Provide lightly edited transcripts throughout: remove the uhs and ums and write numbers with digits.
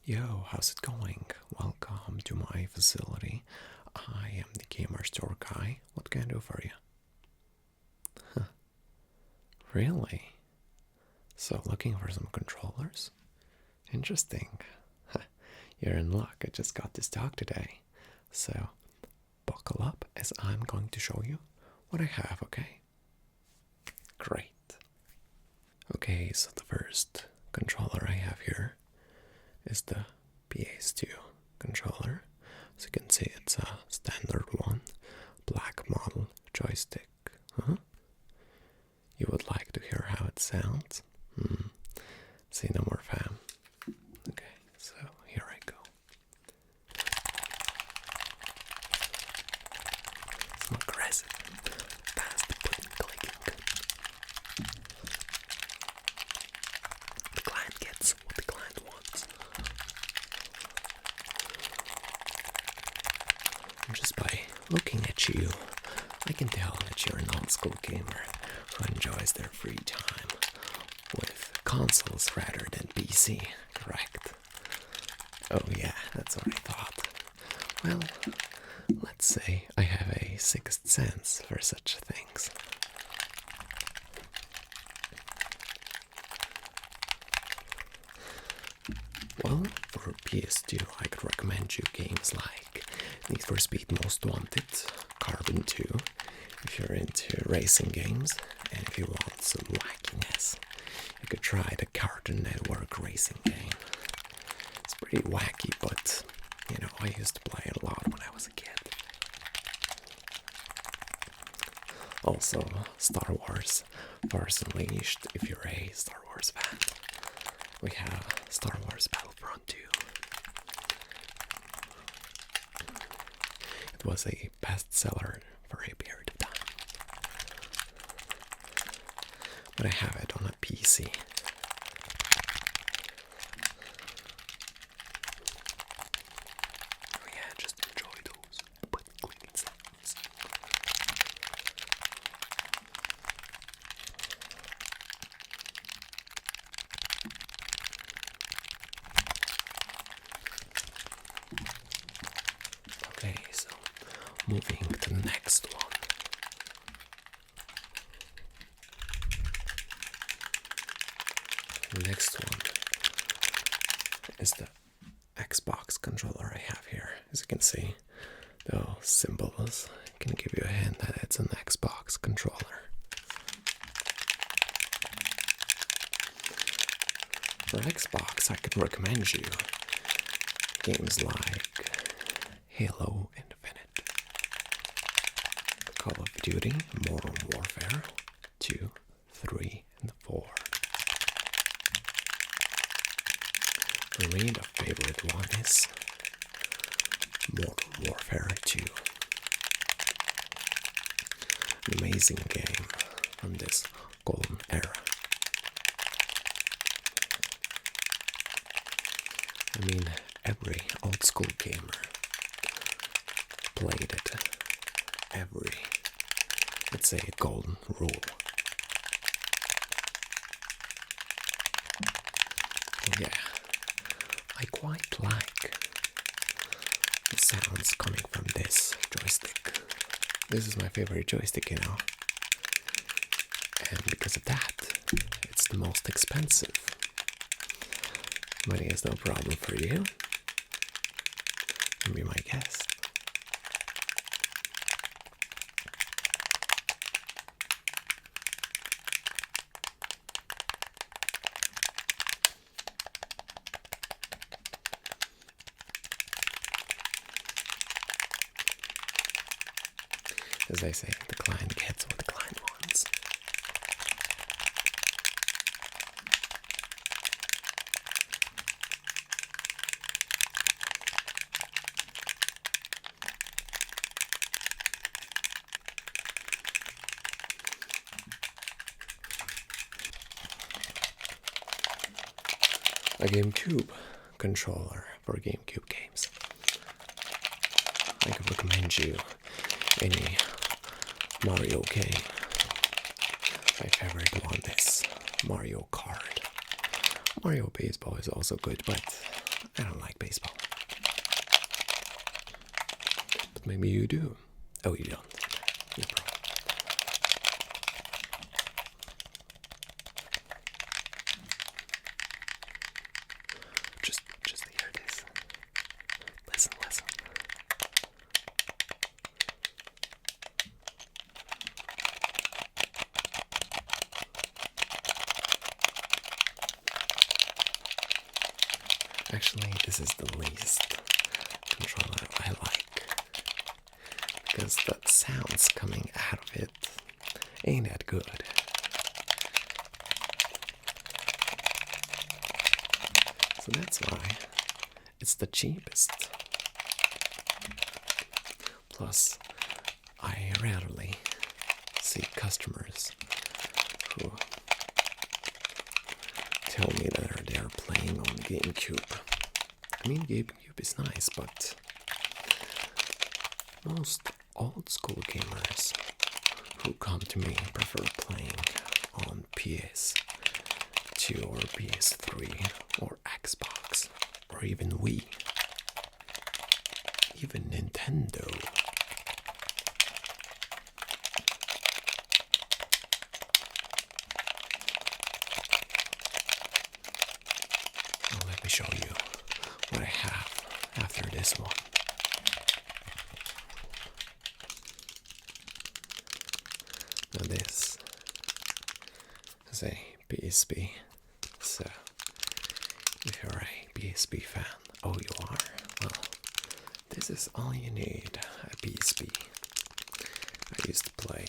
Yo, how's it going? Welcome to my facility. I am the gamer store guy. What can I do for you? Really? So, looking for some controllers? Interesting. You're in luck. I just got this talk today. So, buckle up as I'm going to show you what I have, okay? Great. Okay, so the first controller I have here is the PS2 controller. As you can see, it's a standard one, black model joystick. You would like to hear how it sounds? Say no more, fam. Okay, so here I go. Some aggressive, fast button clicking. The client gets what the client wants. And just by looking at you, I can tell that you're an old school gamer who enjoys their free time with consoles rather than PC, correct? Oh yeah, that's what I thought. Well, let's say I have a sixth sense for such things. Well, for PS2, I could recommend you games like Need for Speed Most Wanted, Carbon 2, if you're into racing games, and if you want some wackiness, you could try the Cartoon Network racing game. It's pretty wacky, but, you know, I used to play it a lot when I was a kid. Also, Star Wars, Force Unleashed, if you're a Star Wars fan. We have Star Wars Battlefront 2. It was a bestseller for a period of time. But I have it on a PC. Oh yeah, just enjoy those button clicking sounds. Okay, so moving to the next one. The next one is the Xbox controller I have here. As you can see, those symbols can give you a hint that it's an Xbox controller. For Xbox, I could recommend you games like Halo Infinite, Call of Duty, Modern Warfare 2, 3, and 4. For me, the favorite one is Modern Warfare 2. An amazing game from this golden era. I mean, every old school gamer played it. Every, let's say, golden rule. Yeah, I quite like the sounds coming from this joystick. This is my favorite joystick, you know. And because of that, it's the most expensive. Money is no problem for you. Be my guest. As I say, the client gets what the client wants. A GameCube controller for GameCube games. I could recommend you any Mario game. My favorite one is Mario Kart. Mario Baseball is also good, but I don't like baseball. But maybe you do. Oh, you don't. You're pro. Just hear this. Listen, listen. Actually, this is the least controller I like, because the sounds coming out of it ain't that good. So that's why it's the cheapest. Plus, I rarely see customers who tell me that they're playing on GameCube. I mean, GameCube is nice, but most old school gamers who come to me prefer playing on PS2 or PS3 or Xbox or even Wii, even Nintendo. Now let me show you what I have after this one. Now this is a PSP, so if you're a PSP fan, oh you are, well, this is all you need, a PSP. I used to play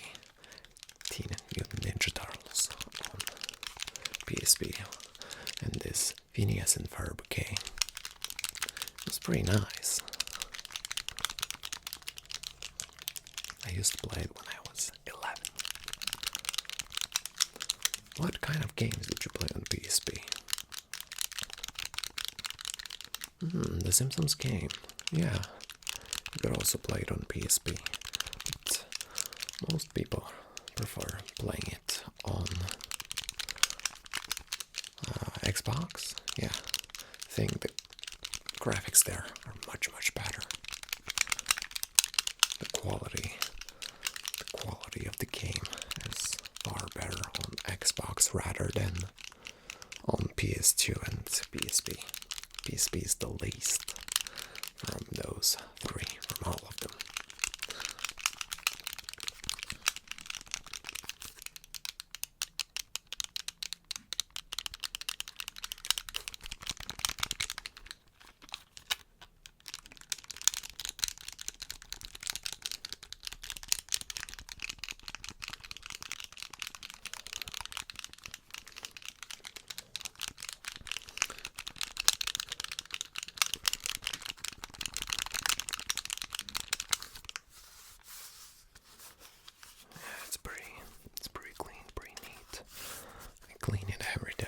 Teenage Mutant Ninja Turtles on PSP, and this Phineas and Ferb game was pretty nice. I used to play it when I was 11. What kind of games did you play on PSP? The Simpsons game. Yeah, you could also play it on PSP, but most people prefer playing it on Xbox. Yeah, I think the graphics there are much, much better. The quality of the game is far better on Xbox rather than on PS2 and PSP. PSP is the least from those three, from all of them. It's pretty clean, pretty neat. I clean it every day.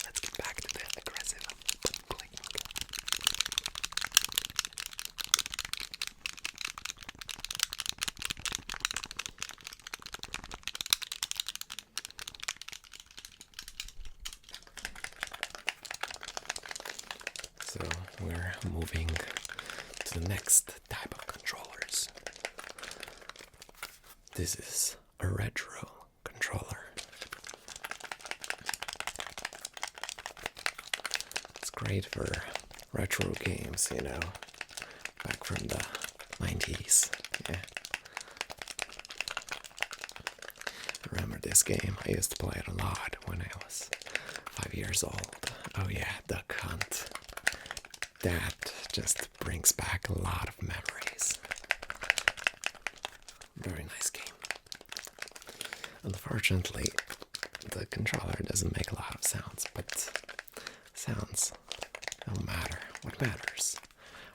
Let's get back to the aggressive clicking. So we're moving to the next type of controllers. This is a retro controller. It's great for retro games, you know, back from the 90s. Yeah. I remember this game. I used to play it a lot when I was 5 years old. Oh yeah, Duck Hunt. That just brings back a lot of memories. Very nice game. Unfortunately, the controller doesn't make a lot of sounds, but sounds don't matter. What matters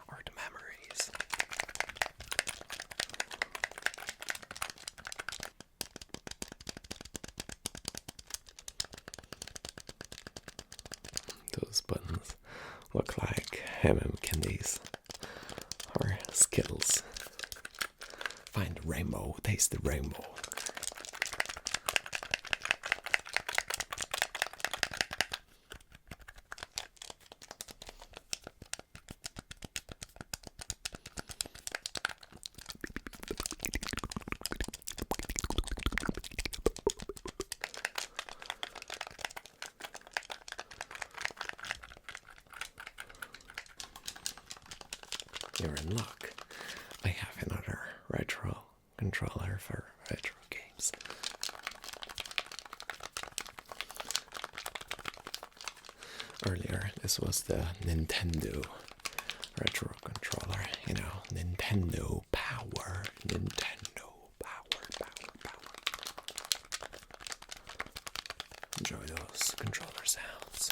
are the memories. Those buttons look like candies or Skittles. Find the rainbow, taste the rainbow. you're in luck. I have another retro controller for retro games. Earlier, this was the Nintendo retro controller. You know, Nintendo power. Nintendo power, power, power. Enjoy those controller sounds.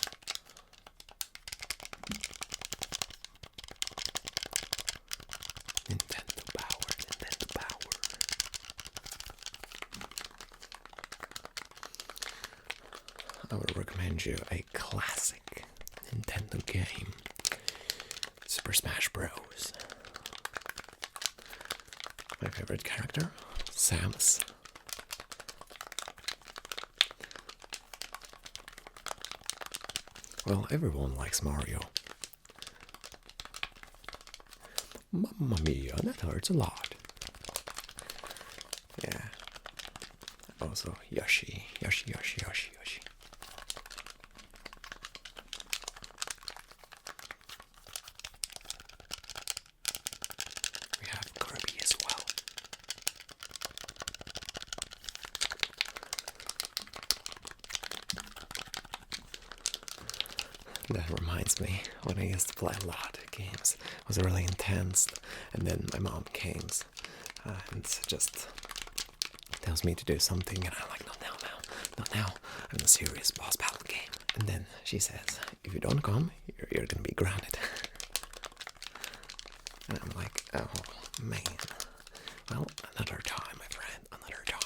Nintendo power, Nintendo power. I would recommend you a classic Nintendo game, Super Smash Bros. My favorite character, Samus. Well, everyone likes Mario. Mamma mia, that hurts a lot. Yeah. Also, Yoshi. Yoshi. We have Kirby as well. That reminds me, when I used to play a lot of games, it was really intense, and then my mom came and just tells me to do something, and I'm like, not now, I'm in a serious boss battle game. And then she says, if you don't come, you're gonna be grounded. And I'm like, oh man, well, another time, my friend, another time.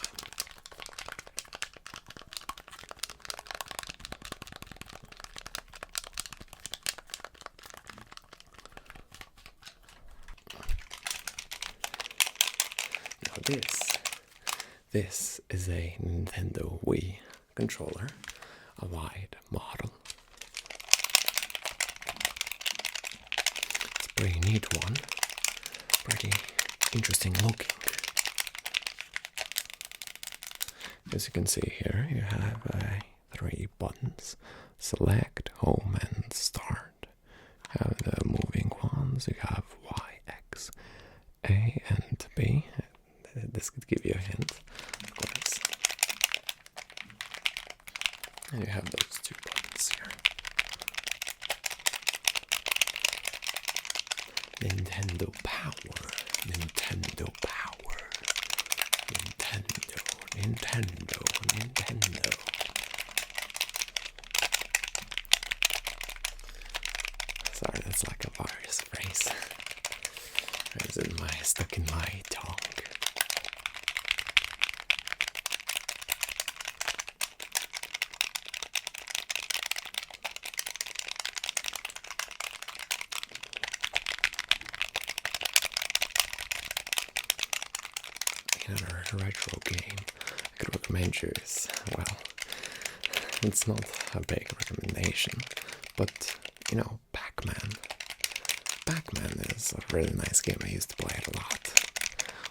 This is a Nintendo WII controller, a wide model. It's a pretty neat one, pretty interesting looking. As you can see here, you have 3 buttons: select, home, and start. You have the moving ones, you have Y, X, A, and B. This could give you a hint, of course. And you have those 2 buttons here. Nintendo power, Nintendo power, Nintendo. Sorry, that's like a virus phrase. It's stuck in my tongue. Another retro game I could recommend you is, well, it's not a big recommendation, but, you know, Pac-Man. Pac-Man is a really nice game. I used to play it a lot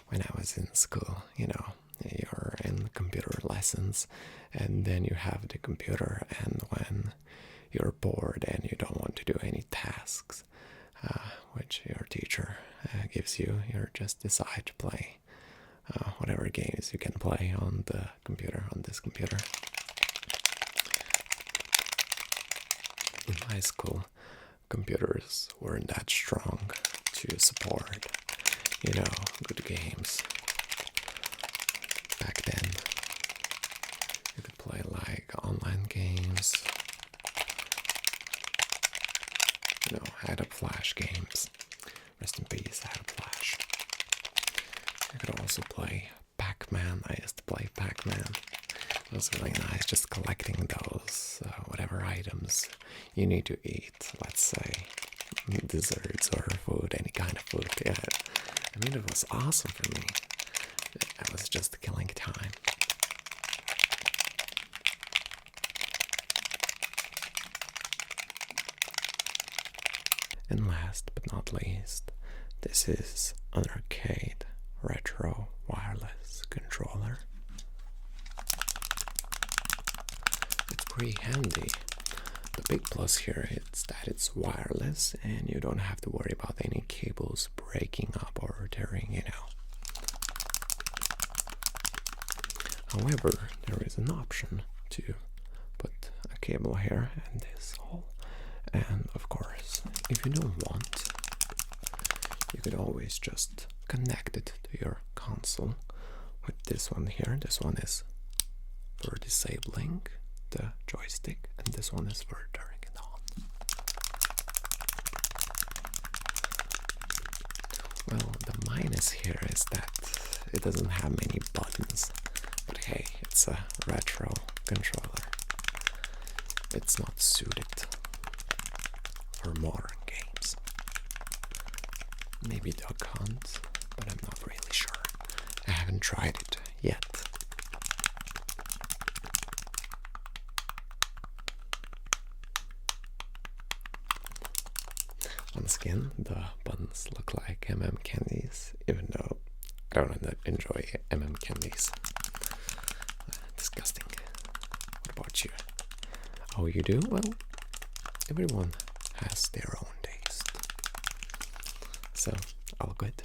when I was in school. You know, you're in computer lessons, and then you have the computer, and when you're bored and you don't want to do any tasks, which your teacher gives you, you just decide to play whatever games you can play on the computer, on this computer. In high school, computers weren't that strong to support, you know, good games. Back then, you could play like online games, you know, had a Flash games. Rest in peace, had a Flash. I could also play Pac-Man. I used to play Pac-Man. It was really nice, just collecting those whatever items you need to eat. Let's say desserts or food, any kind of food. Yeah, I mean, it was awesome for me. I was just killing time. And last but not least, this is an arcade retro wireless controller. It's pretty handy. the big plus here is that it's wireless and you don't have to worry about any cables breaking up or tearing, you know. However, there is an option to put a cable here and this hole. And of course, if you don't want, you could always just connect it to your console with this one here. This one is for disabling the joystick, and this one is for turning it on. Well, the minus here is that it doesn't have many buttons, but hey, it's a retro controller. It's not suited for modern games. Maybe Duck Hunt, but I'm not really sure. I haven't tried it yet. Once again, the buttons look like candies, even though I don't enjoy candies. Disgusting. What about you? Oh, you do? Well, everyone has their own taste. So, all good.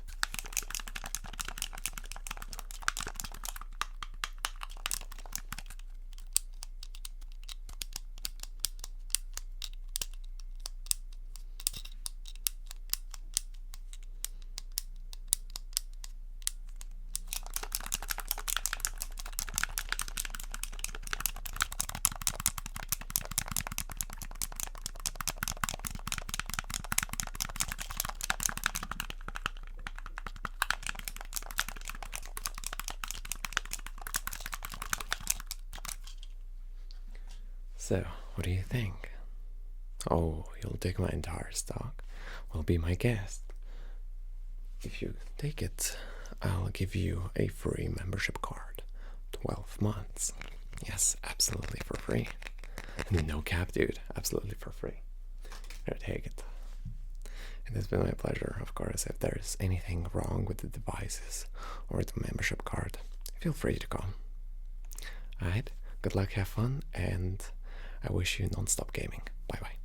So, what do you think? Oh, you'll take my entire stock? Well, be my guest. If you take it, I'll give you a free membership card. 12 months. Yes, absolutely for free. No cap, dude. Absolutely for free. Here, take it. It has been my pleasure, of course. If there's anything wrong with the devices or the membership card, feel free to come. Alright, good luck, have fun, and I wish you non-stop gaming. Bye bye.